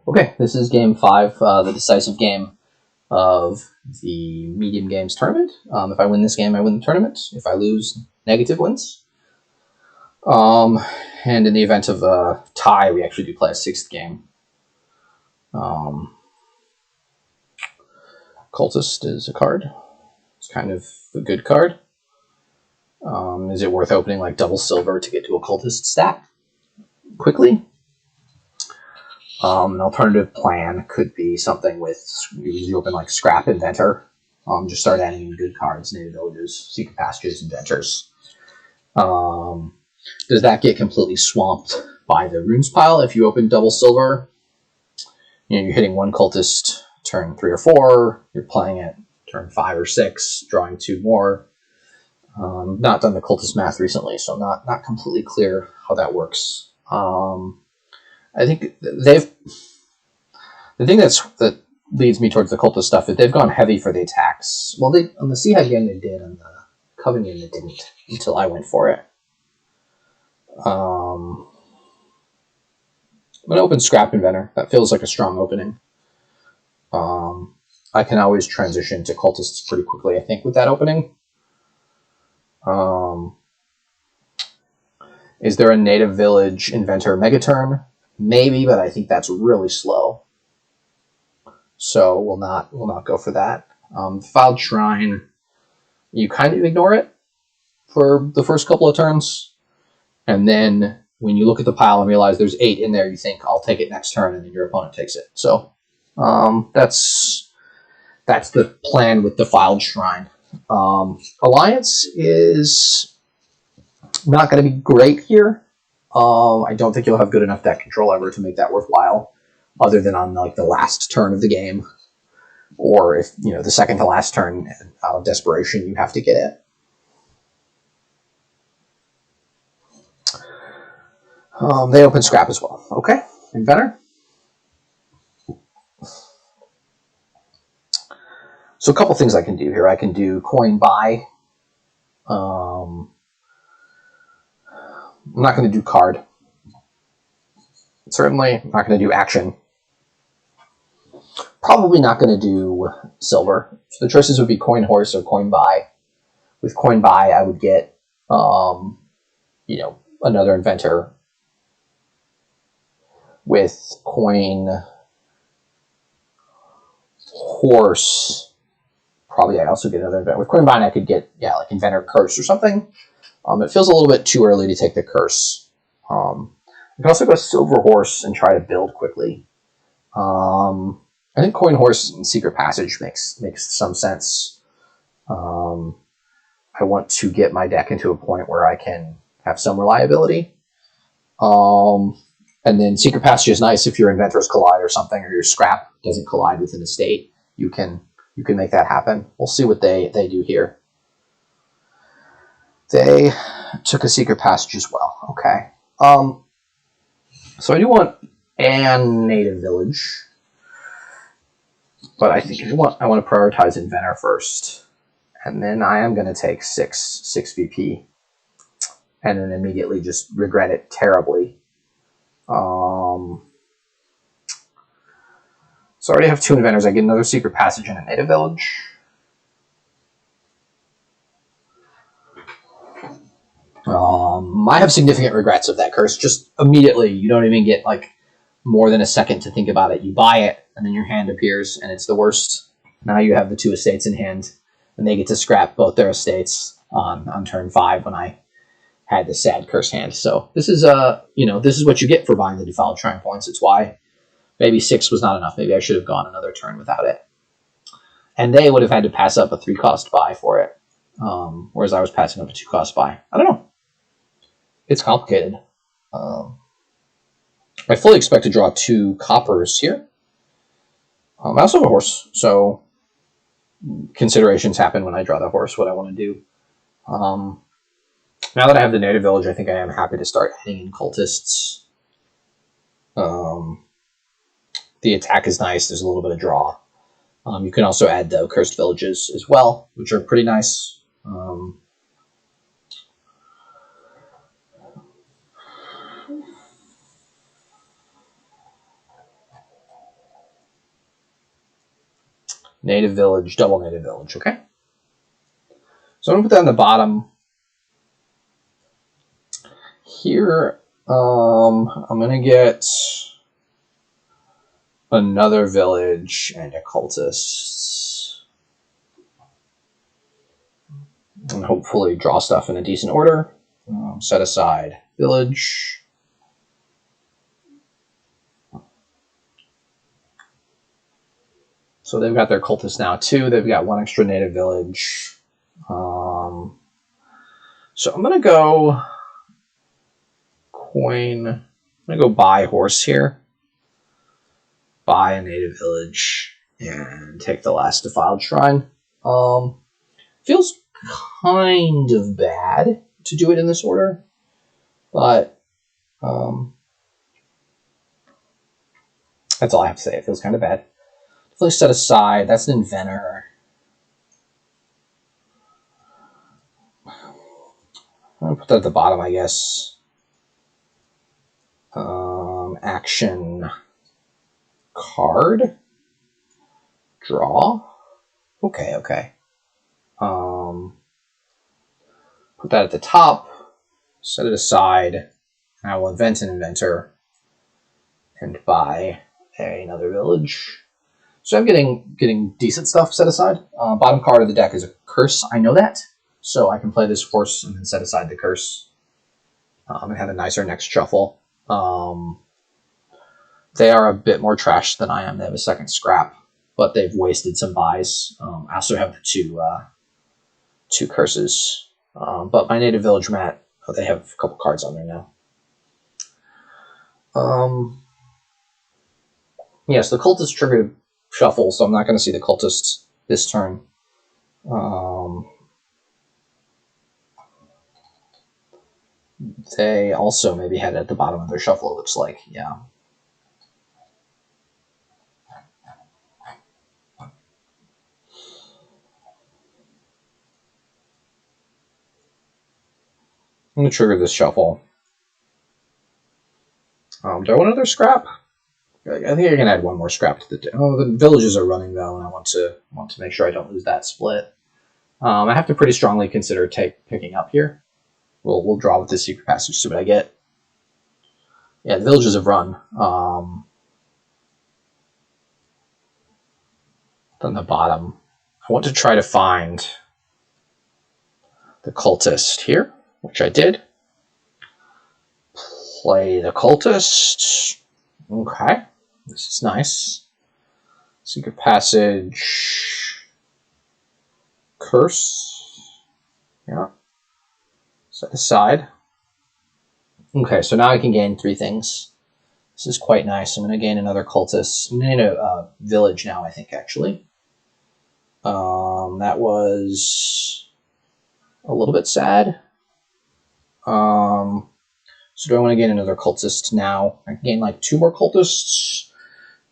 Okay, this is game 5, the decisive game of the medium games tournament. If I win this game, I win the tournament. If I lose, Neqativ wins. And in the event of a tie, we actually do play a 6th game. Cultist is a card. It's kind of a good card. Is it worth opening like double silver to get to a cultist stack quickly? An alternative plan could be something with, you open like Scrap Inventor. Just start adding in good cards, Native Villages, Secret Passages, Inventors. Does that get completely swamped by the runes pile if you open double silver? You're hitting one cultist turn 3 or 4, you're playing it turn 5 or 6, drawing 2 more. Not done the cultist math recently, so I'm not completely clear how that works. I think the thing that leads me towards the cultist stuff is they've gone heavy for the attacks. Well, on the Seahead game they did, on the Coven game they didn't until I went for it. I'm going to open Scrap Inventor. That feels like a strong opening. I can always transition to cultists pretty quickly, I think, with that opening. Is there a Native Village Inventor Megaturn? Maybe, but I think that's really slow. So we'll not go for that. Filed Shrine, you kind of ignore it for the first couple of turns. And then when you look at the pile and realize there's 8 in there, you think, I'll take it next turn, and then your opponent takes it. So that's the plan with the Filed Shrine. Alliance is not going to be great here. I don't think you'll have good enough deck control ever to make that worthwhile, other than on like the last turn of the game, or if the second to last turn out of desperation you have to get it. They open Scrap as well. Okay, Inventor. So a couple things I can do here. I can do coin buy. I'm not going to do card. Certainly not going to do action. Probably not going to do silver. So the choices would be coin horse or coin buy. With coin buy, I would get, another inventor. With coin horse, probably I also get another inventor. With coin buy, I could get like inventor curse or something. It feels a little bit too early to take the curse. I can also go silver horse and try to build quickly. I think coin horse and secret passage makes some sense. I want to get my deck into a point where I can have some reliability. And then secret passage is nice if your inventors collide or something, or your scrap doesn't collide within a state. You can make that happen. We'll see what they do here. They took a secret passage as well. Okay. So I do want an Native Village, but I think I want to prioritize Inventor first, and then I am going to take 6 VP, and then immediately just regret it terribly. So I already have 2 Inventors. I get another secret passage and a Native Village. I have significant regrets of that curse. Just immediately, you don't even get like more than a second to think about it. You buy it, and then your hand appears, and it's the worst. Now you have the 2 estates in hand, and they get to scrap both their estates on turn 5 when I had the sad curse hand. So this is this is what you get for buying the Defiled Shrine points. It's why maybe 6 was not enough. Maybe I should have gone another turn without it. And they would have had to pass up a 3-cost buy for it, whereas I was passing up a 2-cost buy. I don't know. It's complicated. I fully expect to draw 2 coppers here. I also have a horse, so considerations happen when I draw the horse, what I want to do. Now that I have the Native Village, I think I am happy to start heading in cultists. The attack is nice. There's a little bit of draw. You can also add the Cursed Villages as well, which are pretty nice. Native village, double native village, okay? So I'm going to put that on the bottom. Here, I'm going to get another village and a cultist. And hopefully draw stuff in a decent order. Set aside village. So they've got their cultists now too. They've got one extra native village. So I'm going to go coin. I'm going to go buy horse here. Buy a native village and take the last defiled shrine. Feels kind of bad to do it in this order, but that's all I have to say. It feels kind of bad. Definitely set aside. That's an inventor. I'm gonna put that at the bottom, I guess. Action card. Draw. Okay. Put that at the top. Set it aside. And I will invent an inventor and buy another village. So I'm getting decent stuff set aside. Bottom card of the deck is a curse. I know that, so I can play this horse and then set aside the curse and have a nicer next shuffle. They are a bit more trash than I am. They have a second scrap, but they've wasted some buys. I also have the two curses, but my native village mat. They have a couple cards on there now. Yes, the cultist triggered shuffle, so I'm not going to see the cultist this turn. They also maybe had it at the bottom of their shuffle, it looks like. Yeah. I'm going to trigger this shuffle. Do I want another scrap? I think I can add one more scrap to the... Oh, the villages are running, though, and I want to make sure I don't lose that split. I have to pretty strongly consider picking up here. We'll draw with this secret passage, see what I get. Yeah, the villages have run. On the bottom, I want to try to find the cultist here, which I did. Play the cultist. Okay, this is nice. Secret passage. Curse. Yeah. Set aside. Okay, so now I can gain 3 things. This is quite nice. I'm going to gain another cultist. I'm going to gain a village now, I think, actually. That was a little bit sad. So do I want to gain another cultist now? I can gain like 2 more cultists.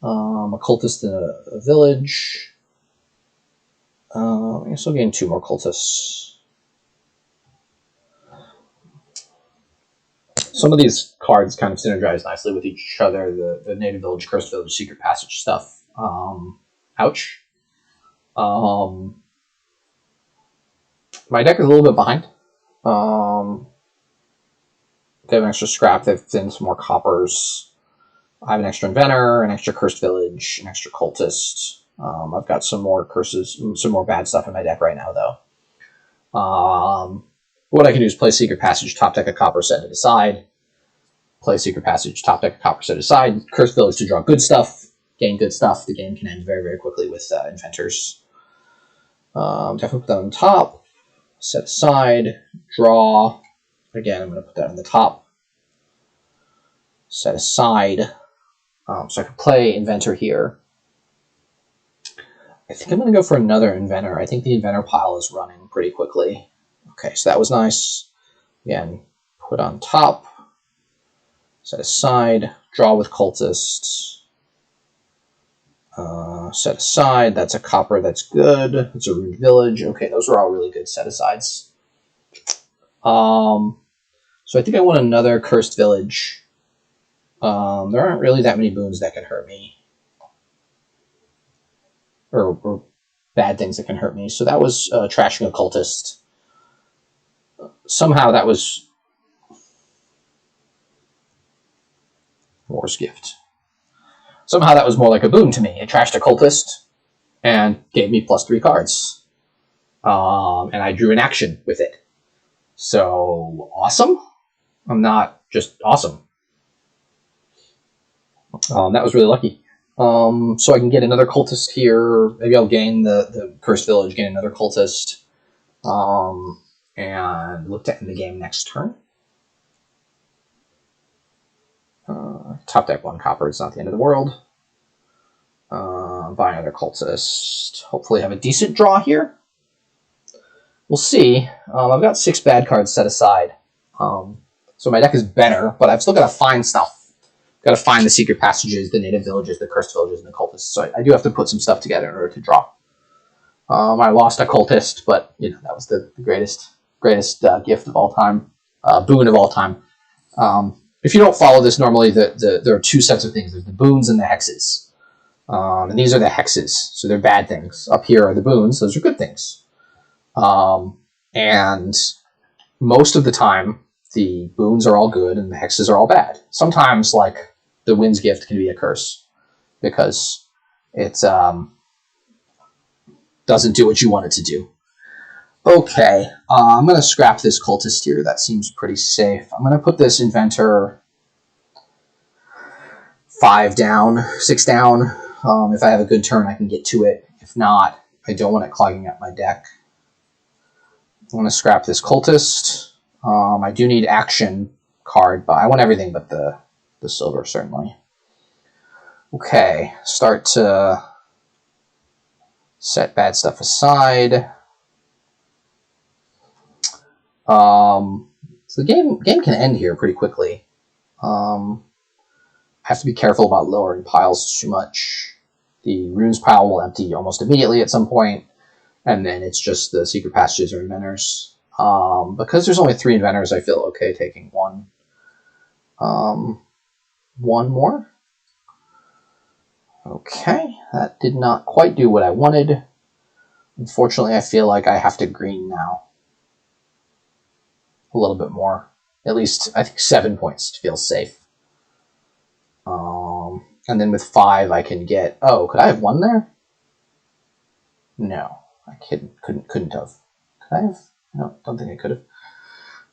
A cultist in a village. I guess I'll gain 2 more cultists. Some of these cards kind of synergize nicely with each other. The native village, cursed village, secret passage stuff. Ouch. My deck is a little bit behind. They have an extra scrap. They've thinned some more coppers. I have an extra inventor, an extra cursed village, an extra cultist. I've got some more curses, some more bad stuff in my deck right now, though. What I can do is play Secret Passage, top deck a copper, set it aside. Play Secret Passage, top deck a copper, set it aside. Cursed Village to draw good stuff, gain good stuff. The game can end very, very quickly with inventors. Definitely put that on top. Set aside, draw. Again, I'm going to put that on the top. Set aside. So I can play Inventor here. I think I'm going to go for another Inventor. I think the Inventor pile is running pretty quickly. Okay, so that was nice. Again, put on top. Set aside. Draw with Cultist. Set aside. That's a copper. That's good. It's a ruined village. Okay, those are all really good set-asides. So I think I want another cursed village. There aren't really that many boons that can hurt me. Or bad things that can hurt me. So that was trashing a cultist. Somehow that was War's Gift. Somehow that was more like a boon to me. It trashed a cultist and gave me +3 cards. And I drew an action with it. So, awesome? I'm not just awesome. That was really lucky. So I can get another cultist here. Maybe I'll gain the Cursed Village, gain another cultist. And look to end the game next turn. Top deck 1 copper. It's not the end of the world. Buy another cultist. Hopefully have a decent draw here. We'll see. I've got 6 bad cards set aside. So my deck is better, but I've still got to find stuff. Got to find the secret passages, the native villages, the cursed villages, and the cultists. So I do have to put some stuff together in order to draw. I lost a cultist, but you know that was the greatest gift of all time, boon of all time. If you don't follow this normally, there are 2 sets of things. There's the boons and the hexes. And these are the hexes, so they're bad things. Up here are the boons; those are good things. And most of the time, the boons are all good and the hexes are all bad. Sometimes, like, the Wind's Gift can be a curse because it doesn't do what you want it to do. Okay, I'm going to scrap this cultist here. That seems pretty safe. I'm going to put this inventor 5 down, 6 down. If I have a good turn, I can get to it. If not, I don't want it clogging up my deck. I'm going to scrap this cultist. I do need action card, but I want everything but the silver, certainly. Okay, start to set bad stuff aside. So the game can end here pretty quickly. I have to be careful about lowering piles too much. The runes pile will empty almost immediately at some point, and then it's just the secret passages or inventors. Because there's only 3 inventors, I feel okay taking one. One more. Okay, that did not quite do what I wanted. Unfortunately, I feel like I have to green now. A little bit more. At least, I think 7 points to feel safe. And then with 5, I can get... Oh, could I have 1 there? No, I couldn't have. Could I have? No, don't think I could have.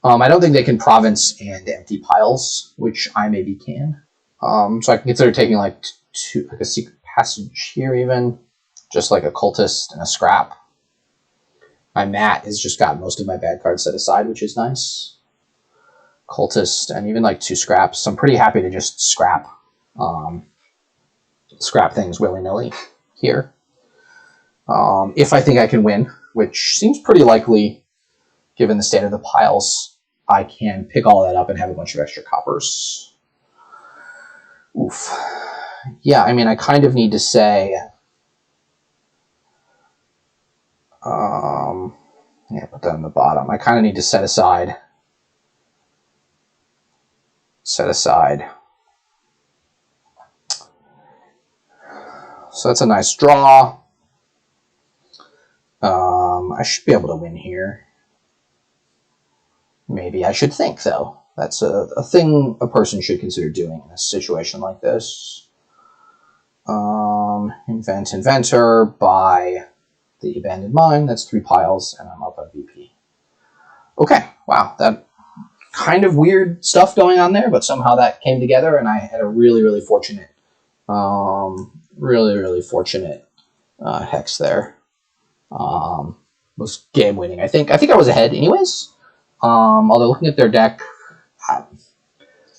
I don't think they can province and empty piles, which I maybe can. So I can consider taking like a secret passage here even, just like a cultist and a scrap. My mat has just got most of my bad cards set aside, which is nice. Cultist and even like 2 scraps. I'm pretty happy to just scrap things willy-nilly here. If I think I can win, which seems pretty likely given the state of the piles, I can pick all that up and have a bunch of extra coppers. Oof. Yeah, I mean, I kind of need to say... yeah, put that on the bottom. I kind of need to set aside. So that's a nice draw. I should be able to win here. Maybe I should think, though. That's a thing a person should consider doing in a situation like this. Inventor, buy the abandoned mine. That's 3 piles, and I'm up on VP. Okay, wow, that kind of weird stuff going on there, but somehow that came together, and I had a really fortunate, really fortunate hex there. Was game winning. I think I was ahead, anyways. Although looking at their deck,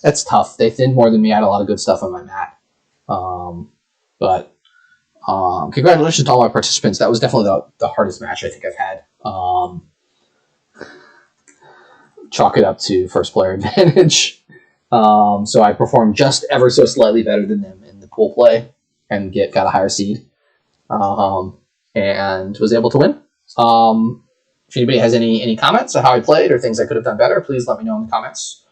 that's tough. They thinned more than me. I had a lot of good stuff on my mat. But congratulations to all my participants. That was definitely the hardest match I think I've had. Chalk it up to first player advantage. So I performed just ever so slightly better than them in the pool play and got a higher seed. And was able to win. If anybody has any comments on how I played or things I could have done better, please let me know in the comments.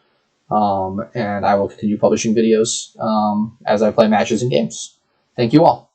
And I will continue publishing videos as I play matches and games. Thank you all.